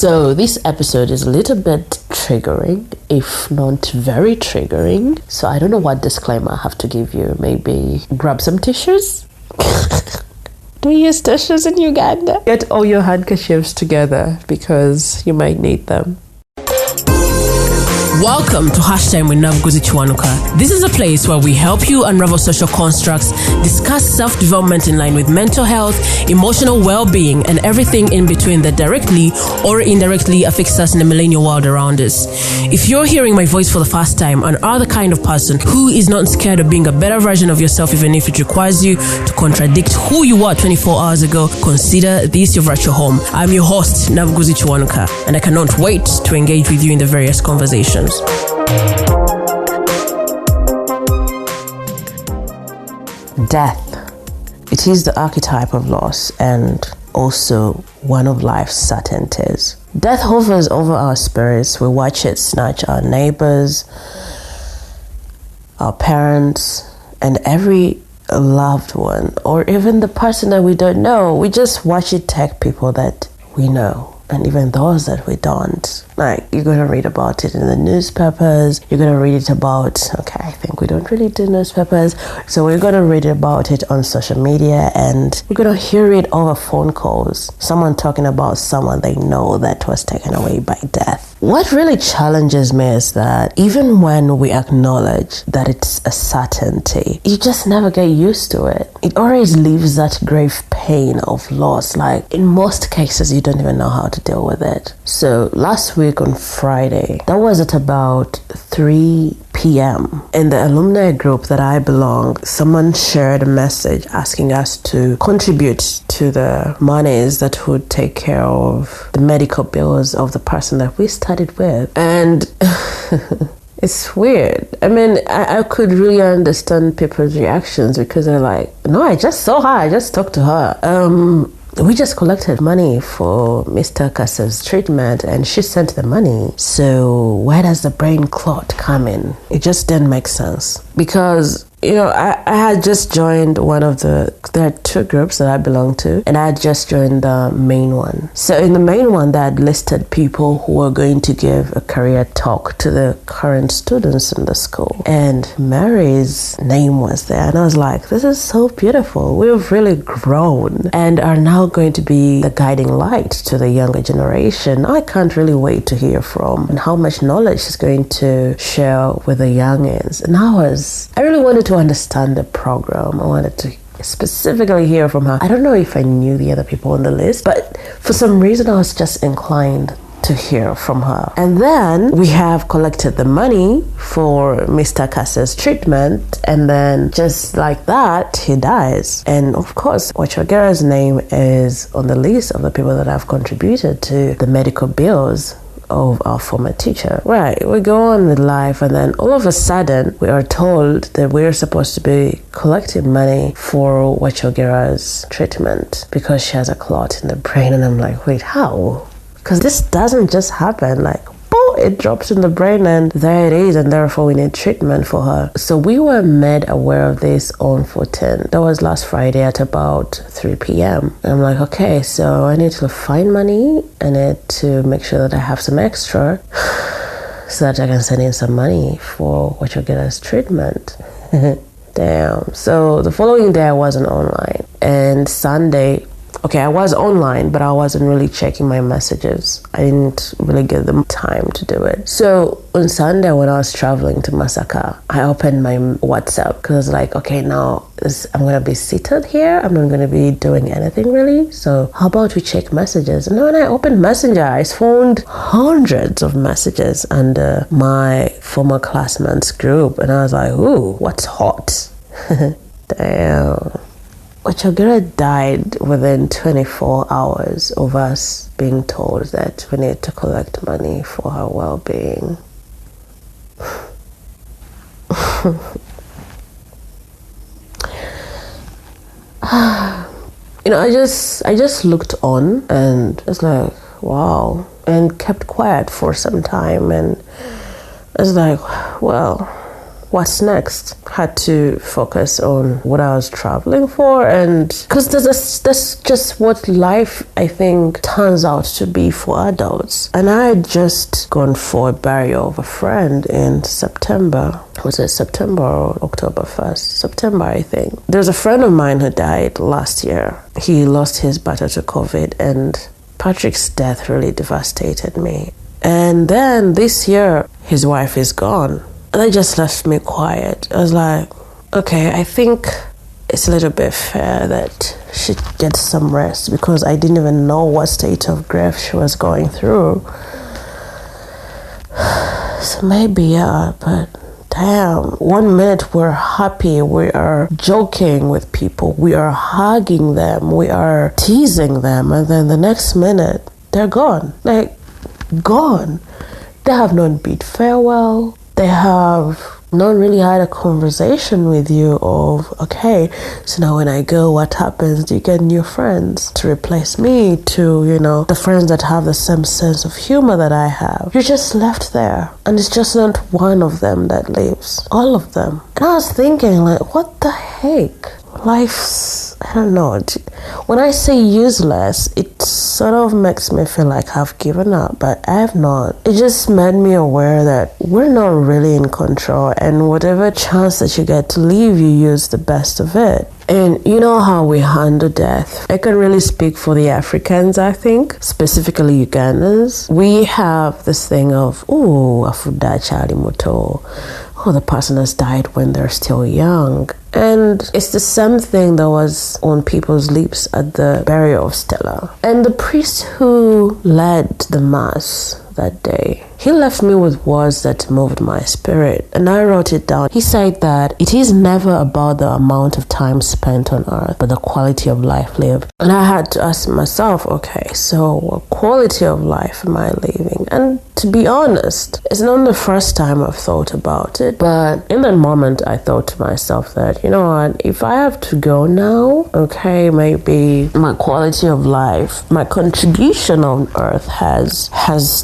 So this episode is a little bit triggering, if not very triggering. So I don't know what disclaimer I have to give you. Maybe grab some tissues. Do we use tissues in Uganda? Get all your handkerchiefs together because you might need them. Welcome to Hashtag with Nabuguzi. This is a place where we help you unravel social constructs, discuss self-development in line with mental health, emotional well-being, and everything in between that directly or indirectly affects us in the millennial world around us. If you're hearing my voice for the first time and are the kind of person who is not scared of being a better version of yourself even if it requires you to contradict who you were 24 hours ago, consider this your virtual home. I'm your host, Nabuguzi, and I cannot wait to engage with you in the various conversations. Death. It is the archetype of loss and also one of life's certainties. Death hovers over our spirits. We watch it snatch our neighbors, our parents, and every loved one, or even the person that we don't know. We just watch it take people that we know. And even those that we don't. Like, you're going to read about it in the newspapers. You're going to read it about, I think we don't really do newspapers. So we're going to read about it on social media and we're going to hear it over phone calls. Someone talking about someone they know that was taken away by death. What really challenges me is that even when we acknowledge that it's a certainty, you just never get used to it. It always leaves that grave pain of loss. Like, in most cases, you don't even know how to deal with it. So last week on Friday, that was at about 3 p.m. in the alumni group that I belong, someone shared a message asking us to contribute to the monies that would take care of the medical bills of the person that we studied with. And it's weird. I mean, I could really understand people's reactions because they're like, no, I just saw her, I just talked to her. We just collected money for Mr. Kassa's treatment and she sent the money. So where does the brain clot come in? It just didn't make sense. Because, I had just joined there are two groups that I belong to, and I had just joined the main one. So in the main one, they had listed people who were going to give a career talk to the current students in the school. And Mary's name was there. And I was like, this is so beautiful. We've really grown and are now going to be the guiding light to the younger generation. I can't really wait to hear from and how much knowledge she's going to share with the youngins. And I really wanted to understand the program. I wanted to specifically hear from her. I don't know if I knew the other people on the list, but for some reason I was just inclined to hear from her. And then we have collected the money for Mr. Kassa's treatment, and then just like that, he dies. And of course, Wachagera's name is on the list of the people that have contributed to the medical bills of our former teacher. Right, we go on with life, and then all of a sudden we are told that we're supposed to be collecting money for Wachogera's treatment because she has a clot in the brain. And I'm like, wait, how? Because this doesn't just happen. Like, boom, it drops in the brain and there it is, and therefore we need treatment for her. So we were made aware of this on 14. That was last Friday at about 3 p.m. And I'm like, okay, so I need to find money. I need to make sure that I have some extra so that I can send in some money for Wachogera's treatment. Damn. So the following day I wasn't online. And Sunday, I was online, but I wasn't really checking my messages. I didn't really get the time to do it. So on Sunday, when I was traveling to Masaka, I opened my WhatsApp because I was like, okay, now I'm going to be seated here. I'm not going to be doing anything really. So how about we check messages? And when I opened Messenger, I found hundreds of messages under my former classmates group. And I was like, ooh, what's hot? Damn. Wachogera died within 24 hours of us being told that we need to collect money for her well-being. I just looked on and it's like, wow, and kept quiet for some time. And I was like, well, what's next? Had to focus on what I was traveling for, and because that's just what life, I think, turns out to be for adults. And I had just gone for a burial of a friend in September. Was it September or October 1st? September, I think. There's a friend of mine who died last year. He lost his battle to COVID, and Patrick's death really devastated me. And then this year, his wife is gone. And that just left me quiet. I was like, okay, I think it's a little bit fair that she gets some rest, because I didn't even know what state of grief she was going through. So maybe, yeah, but damn, 1 minute we're happy, we are joking with people, we are hugging them, we are teasing them, and then the next minute, they're gone. Like, gone. They have not bid farewell. They have not really had a conversation with you of, okay, so now when I go, what happens? Do you get new friends to replace me, to, the friends that have the same sense of humor that I have? You're just left there. And it's just not one of them that lives. All of them. And I was thinking, like, what the heck? Life's, I don't know. When I say useless, it sort of makes me feel like I've given up, but I have not. It just made me aware that we're not really in control, and whatever chance that you get to live, you use the best of it. And you know how we handle death. I can really speak for the Africans, I think, specifically Ugandans. We have this thing of, afuda chali moto. Oh, the person has died when they're still young. And it's the same thing that was on people's lips at the burial of Stella. And the priest who led the mass that day, he left me with words that moved my spirit, and I wrote it down. He said that it is never about the amount of time spent on earth, but the quality of life lived. And I had to ask myself, okay, so what quality of life am I living? And to be honest, it's not the first time I've thought about it, but in that moment I thought to myself that, you know what, if I have to go now, okay, maybe my quality of life, my contribution on earth has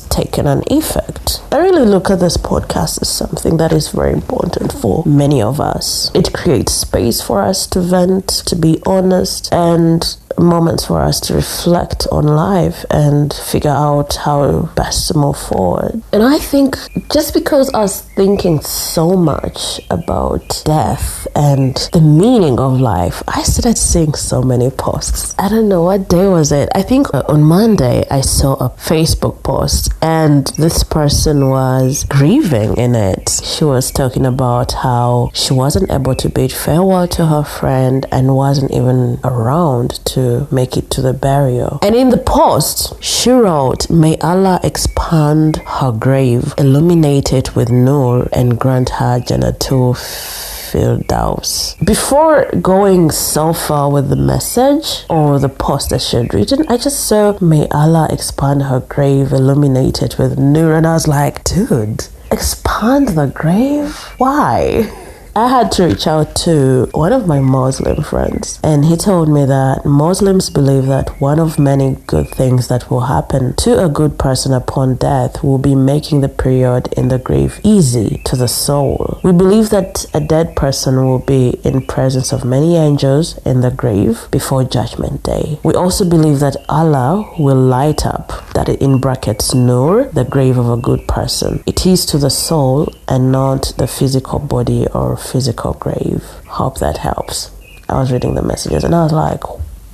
taken an effect. I really look at this podcast as something that is very important for many of us. It creates space for us to vent, to be honest, and moments for us to reflect on life and figure out how best to move forward. And I think just because I was thinking so much about death and the meaning of life, I started seeing so many posts. I don't know, what day was it? I think on Monday I saw a Facebook post, and this person was grieving in it. She was talking about how she wasn't able to bid farewell to her friend and wasn't even around to make it to the burial. And in the post, she wrote, "May Allah expand her grave, illuminate it with nur, and grant her Jannatul Firdaus." Before going so far with the message or the post that she had written, I just saw, "May Allah expand her grave, illuminate it with nur," and I was like, dude, expand the grave? Why? I had to reach out to one of my Muslim friends, and he told me that Muslims believe that one of many good things that will happen to a good person upon death will be making the period in the grave easy to the soul. We believe that a dead person will be in presence of many angels in the grave before Judgment Day. We also believe that Allah will light up, that in brackets nur, the grave of a good person. It is to the soul and not the physical body or physical grave. Hope that helps. I was reading the messages and I was like,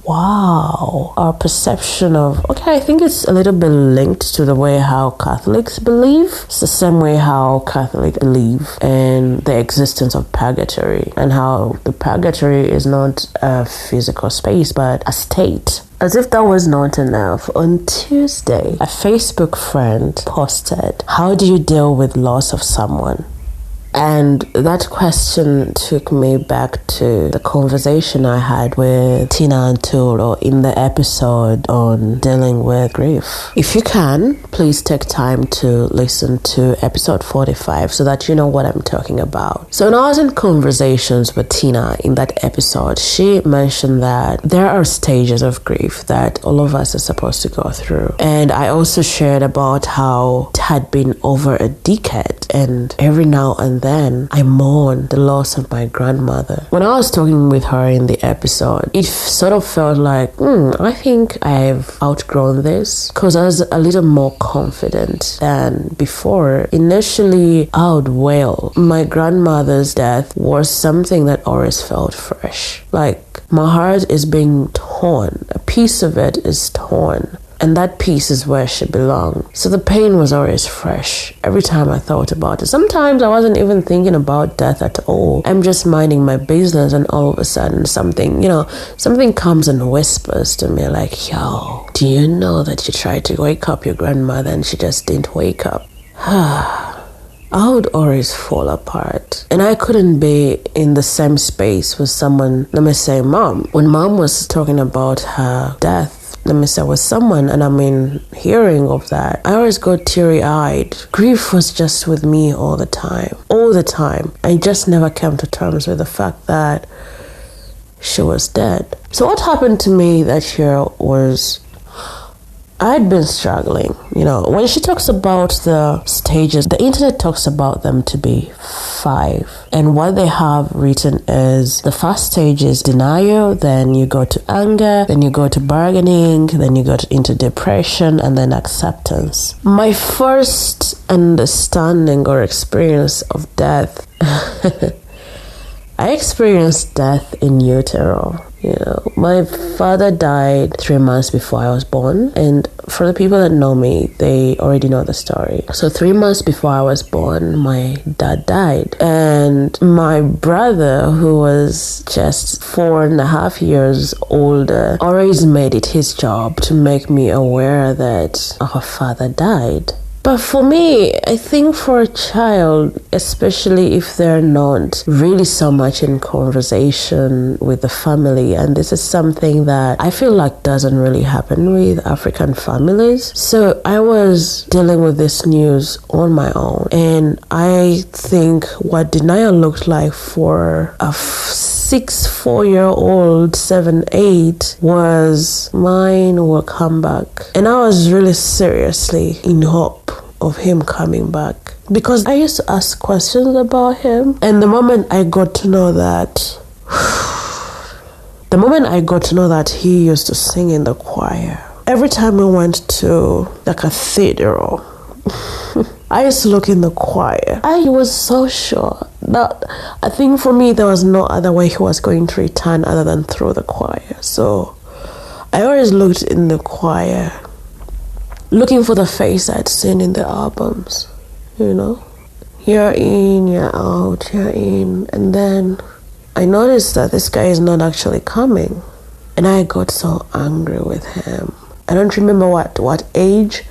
wow, our perception of, okay, I think it's a little bit linked to the way how Catholics believe. It's the same way how Catholics believe in the existence of purgatory, and how the purgatory is not a physical space but a state. As if that was not enough, on Tuesday, a Facebook friend posted, "How do you deal with loss of someone?" And that question took me back to the conversation I had with Tina and Turo in the episode on dealing with grief. If you can, please take time to listen to episode 45 so that you know what I'm talking about. So when I was in conversations with Tina in that episode, she mentioned that there are stages of grief that all of us are supposed to go through. And I also shared about how it had been over a decade, and every now and then then I mourned the loss of my grandmother. When I was talking with her in the episode, it sort of felt like, I think I've outgrown this, because I was a little more confident than before. Initially, I would wail. My grandmother's death was something that always felt fresh. Like, my heart is being torn. A piece of it is torn. And that piece is where she belonged. So the pain was always fresh every time I thought about it. Sometimes I wasn't even thinking about death at all. I'm just minding my business, and all of a sudden something comes and whispers to me like, yo, do you know that you tried to wake up your grandmother and she just didn't wake up? I would always fall apart. And I couldn't be in the same space with someone, let me say mom. When mom was talking about her death, let me say with someone, and I'm in hearing of that, I always got teary-eyed. Grief was just with me all the time. All the time. I just never came to terms with the fact that she was dead. So what happened to me that year was, I'd been struggling. When she talks about the stages, the internet talks about them to be 5. And what they have written is the first stage is denial, then you go to anger, then you go to bargaining, then you go into depression, and then acceptance. My first understanding or experience of death, I experienced death in utero. My father died 3 months before I was born, and for the people that know me, they already know the story. So 3 months before I was born, my dad died, and my brother, who was just 4.5 years older, always made it his job to make me aware that our father died. But for me, I think for a child, especially if they're not really so much in conversation with the family, and this is something that I feel like doesn't really happen with African families. So I was dealing with this news on my own, and I think what denial looked like for a 4-year-old, 7, 8, was mine will come back. And I was really seriously in hope of him coming back, because I used to ask questions about him. And the moment I got to know that he used to sing in the choir, every time we went to the cathedral, I used to look in the choir. I was so sure that, I think for me, there was no other way he was going to return other than through the choir. So I always looked in the choir, looking for the face I'd seen in the albums, Year in, year out, year in. And then I noticed that this guy is not actually coming. And I got so angry with him. I don't remember what age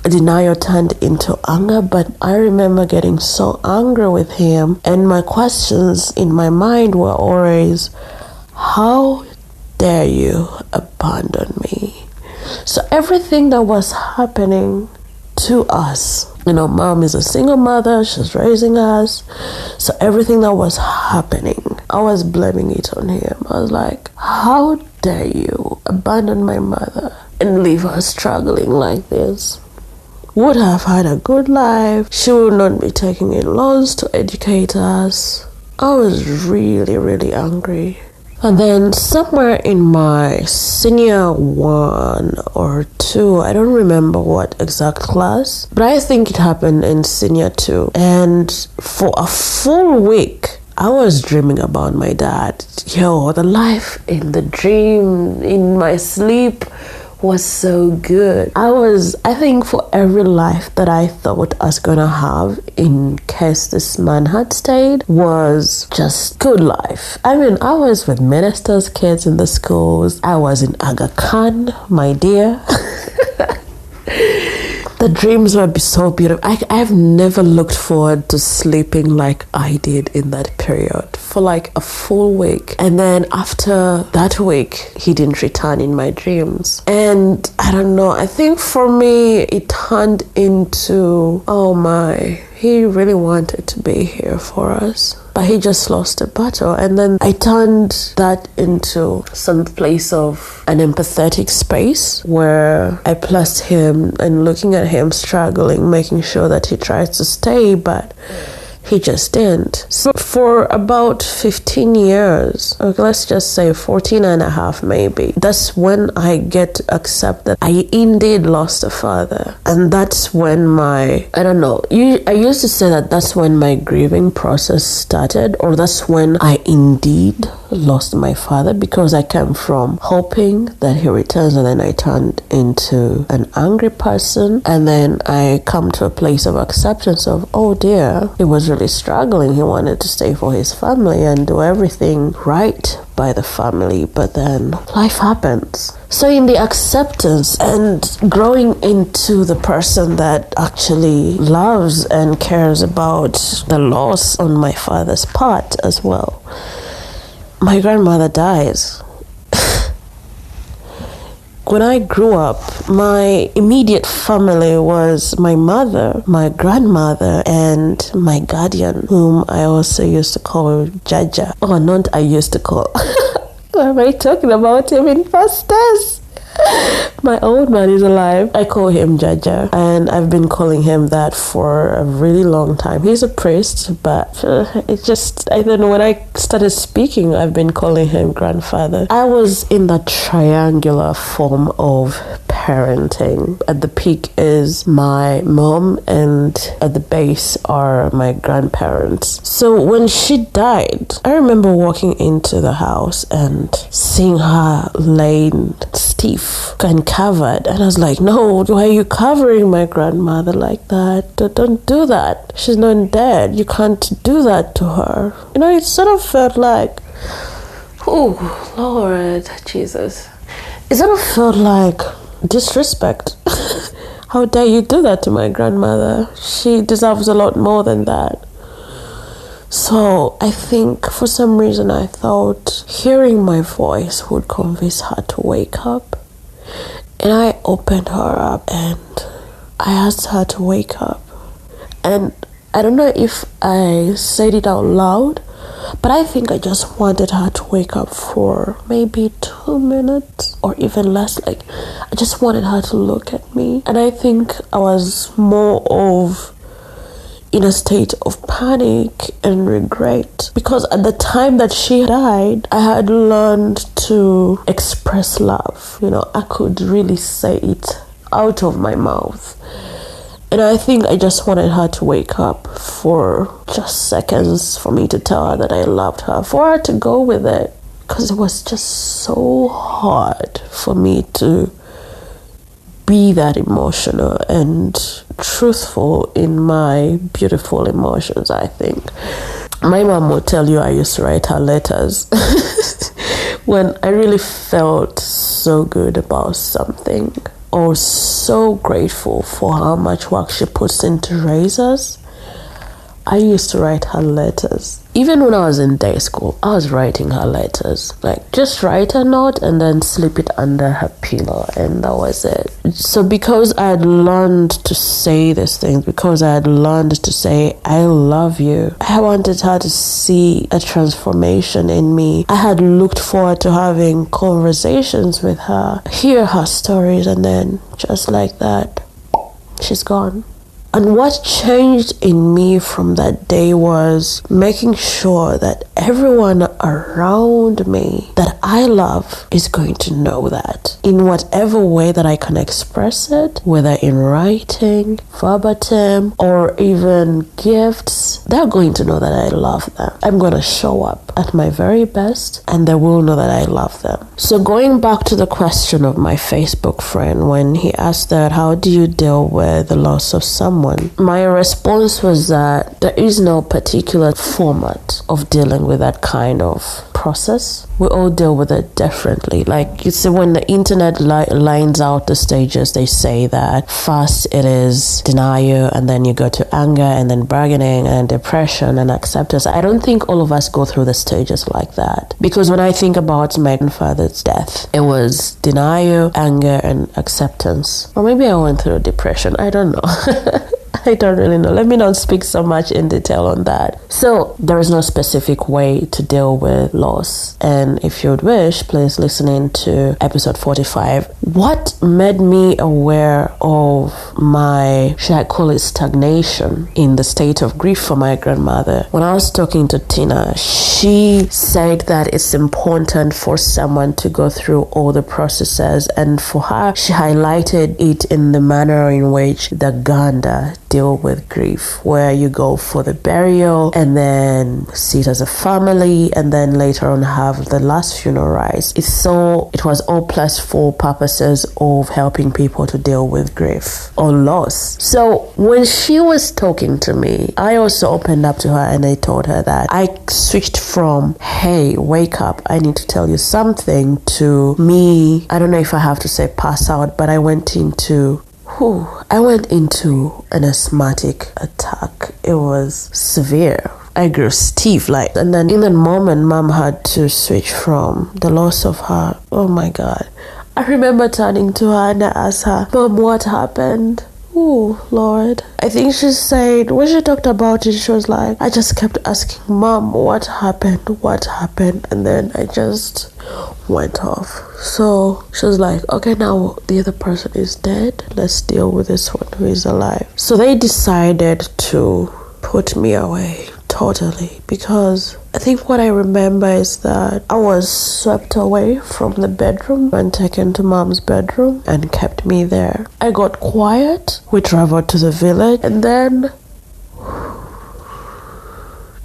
denial turned into anger, but I remember getting so angry with him. And my questions in my mind were always, how dare you abandon me? So everything that was happening to us, mom is a single mother, she's raising us. So everything that was happening, I was blaming it on him. I was like, how dare you abandon my mother and leave her struggling like this? Would have had a good life. She would not be taking in loans to educate us. I was really, really angry. And then somewhere in my senior 1 or 2, I don't remember what exact class, but I think it happened in senior 2. And for a full week, I was dreaming about my dad. The life in the dream, in my sleep, was so good. I think for every life that I thought I was gonna have in case this man had stayed was just good life. I was with ministers' kids in the schools. I was in Aga Khan, my dear. The dreams would be so beautiful. I've never looked forward to sleeping like I did in that period for like a full week. And then after that week, he didn't return in my dreams. And I don't know, I think for me, it turned into, he really wanted to be here for us, but he just lost a battle. And then I turned that into some place of an empathetic space where I placed him and looking at him struggling, making sure that he tries to stay, but he just didn't. So for about 15 years, or let's just say 14 and a half maybe, that's when I get to accept that I indeed lost a father. And that's when I used to say that that's when my grieving process started, or that's when I indeed lost my father, because I came from hoping that he returns, and then I turned into an angry person, and then I come to a place of acceptance of, oh dear, he was really struggling. He wanted to stay for his family and do everything right by the family, but then life happens. So in the acceptance and growing into the person that actually loves and cares about the loss on my father's part as well, my grandmother dies. When I grew up, my immediate family was my mother, my grandmother, and my guardian, whom I also used to call Jaja. Oh, not I used to call. Why am I talking about him in past tense? My old man is alive. I call him Jaja, and I've been calling him that for a really long time. He's a priest, but I don't know, when I started speaking, I've been calling him grandfather. I was in that triangular form of parenting. At the peak is my mom, and at the base are my grandparents. So when she died, I remember walking into the house and seeing her laying stiff and covered, and I was like, no, why are you covering my grandmother like that? Don't do that. She's not dead. You can't do that to her. It sort of felt like, oh Lord Jesus, it sort of felt like disrespect. How dare you do that to my grandmother? She deserves a lot more than that. So I think for some reason I thought hearing my voice would convince her to wake up. And I opened her up and I asked her to wake up. And I don't know if I said it out loud, but I think I just wanted her to wake up for maybe 2 minutes or even less. Like, I just wanted her to look at me. And I think I was more of in a state of panic and regret, because at the time that she died, I had learned to express love. I could really say it out of my mouth. And I think I just wanted her to wake up for just seconds, for me to tell her that I loved her, for her to go with it, because it was just so hard for me to be that emotional and truthful in my beautiful emotions. I think my mom will tell you I used to write her letters when I really felt so good about something, or so grateful for how much work she puts in to raise us. I used to write her letters. Even when I was in day school, I was writing her letters. Like, just write a note and then slip it under her pillow, and that was it. So because I had learned to say these things, because I had learned to say, I love you, I wanted her to see a transformation in me. I had looked forward to having conversations with her, hear her stories, and then just like that, she's gone. And what changed in me from that day was making sure that everyone around me that I love is going to know that in whatever way that I can express it, whether in writing, verbatim, or even gifts. They're going to know that I love them. I'm going to show up at my very best, and they will know that I love them. So going back to the question of my Facebook friend, when he asked that, how do you deal with the loss of someone? My response was that there is no particular format of dealing with that kind of process. We all deal with it differently. Like, you see, when the internet lines out the stages, they say that first it is denial, and then you go to anger, and then bargaining, and depression, and acceptance. I don't think all of us go through the stages like that, because when I think about my grandfather's death, it was denial, anger, and acceptance. Or maybe I went through depression. I don't know. I don't really know. Let me not speak so much in detail on that. So there is no specific way to deal with loss. And if you'd wish, please listen in to episode 45. What made me aware of my, should I call it, stagnation in the state of grief for my grandmother? When I was talking to Tina, she said that it's important for someone to go through all the processes, and for her, she highlighted it in the manner in which the Ganda deal with grief, where you go for the burial and then sit as a family and then later on have the last funeral rites. It was all plus for purposes of helping people to deal with grief or loss. So when she was talking to me, I also opened up to her and I told her that I switched from, hey, wake up, I need to tell you something, to me, I don't know if I have to say pass out, but I went into an asthmatic attack. It was severe. I grew stiff, and then in that moment, Mom had to switch from the loss of her. Oh my God. I remember turning to her and I asked her, Mom, what happened? Oh, Lord. I think she said, when she talked about it, she was like, I just kept asking, Mom, what happened? What happened? And then I just went off. So she was like, okay, now the other person is dead. Let's deal with this one who is alive. So they decided to put me away totally, because I think what I remember is that I was swept away from the bedroom and taken to Mom's bedroom and kept me there. I got quiet. We traveled to the village, and then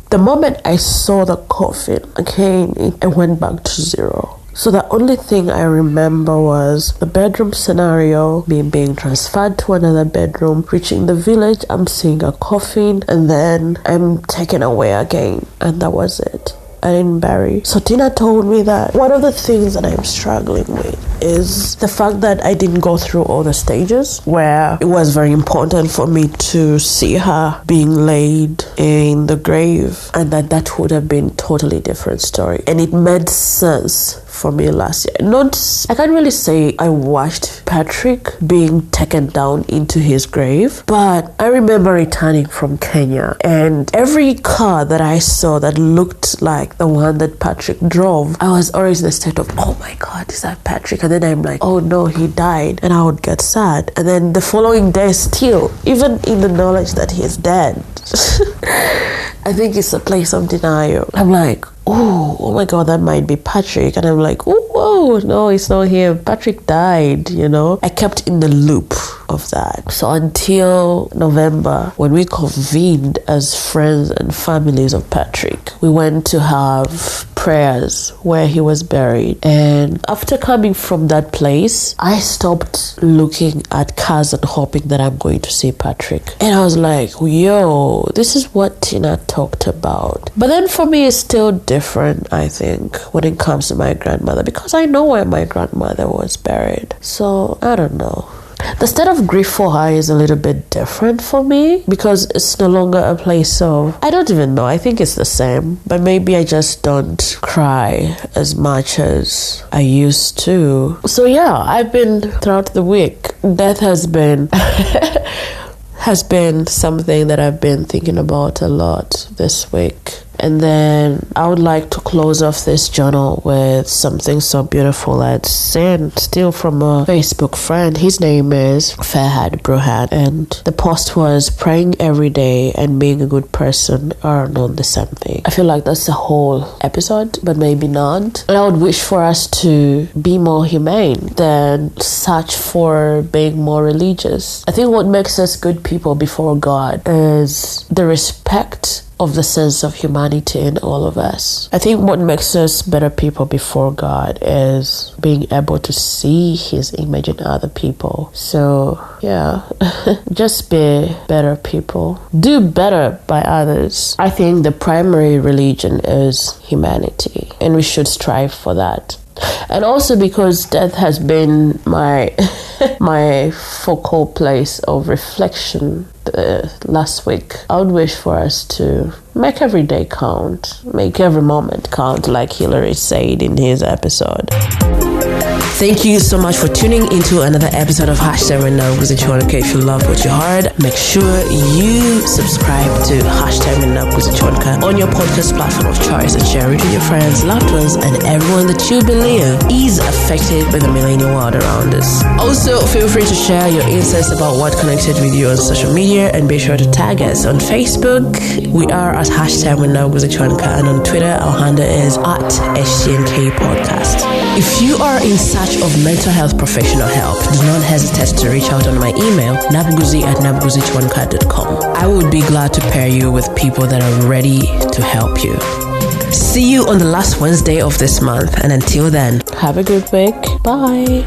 the moment I saw the coffin again, I went back to zero. So the only thing I remember was the bedroom scenario, me being transferred to another bedroom, reaching the village, I'm seeing a coffin, and then I'm taken away again. And that was it. I didn't bury. So Tina told me that one of the things that I'm struggling with is the fact that I didn't go through all the stages, where it was very important for me to see her being laid in the grave, and that would have been totally different story. And it made sense for me last year. I can't really say I watched Patrick being taken down into his grave, but I remember returning from Kenya, and every car that I saw that looked like the one that Patrick drove, I was always in a state of, oh my God, is that Patrick? And then I'm like, oh no, he died. And I would get sad. And then the following day still, even in the knowledge that he's dead, I think it's a place of denial. I'm like, oh my God, that might be Patrick. And I'm like, oh, no, it's not him. Patrick died, I kept in the loop of that. So until November, when we convened as friends and families of Patrick, we went to have prayers where he was buried. And after coming from that place, I stopped looking at cars and hoping that I'm going to see Patrick. And I was like, yo, this is what Tina talked about. But then for me, it's still different, I think, when it comes to my grandmother, because I know where my grandmother was buried. So I don't know. The state of grief for her is a little bit different for me, because it's no longer a place of, I don't even know, I think it's the same, but maybe I just don't cry as much as I used to. So yeah, I've been, throughout the week, death has been something that I've been thinking about a lot this week. And then I would like to close off this journal with something so beautiful that's sent still from a Facebook friend. His name is Fahad Bruhan, and the post was, praying every day and being a good person are not the same thing. I feel like that's the whole episode, but maybe not. And I would wish for us to be more humane than search for being more religious. I think what makes us good people before God is the respect of the sense of humanity in all of us. I think what makes us better people before God is being able to see His image in other people. So yeah, just be better people. Do better by others. I think the primary religion is humanity, and we should strive for that. And also because death has been my my focal place of reflection last week, I would wish for us to make every day count, make every moment count, like Hillary said in his episode. Thank you so much for tuning into another episode of Hashtag Nabuguzi. If you love what you heard, make sure you subscribe to Hashtag Nabuguzi on your podcast platform of choice and share it with your friends, loved ones, and everyone that you believe is affected by the millennial world around us. Also, feel free to share your insights about what connected with you on social media, and be sure to tag us on Facebook. We are at Hashtag Nabuguzi, and on Twitter our handle is at HTNK Podcast. If you are in search of mental health professional help, do not hesitate to reach out on my email, nabuguzi@nabuguzichwanka.com. I would be glad to pair you with people that are ready to help you. See you on the last Wednesday of this month, and until then, have a good week. Bye.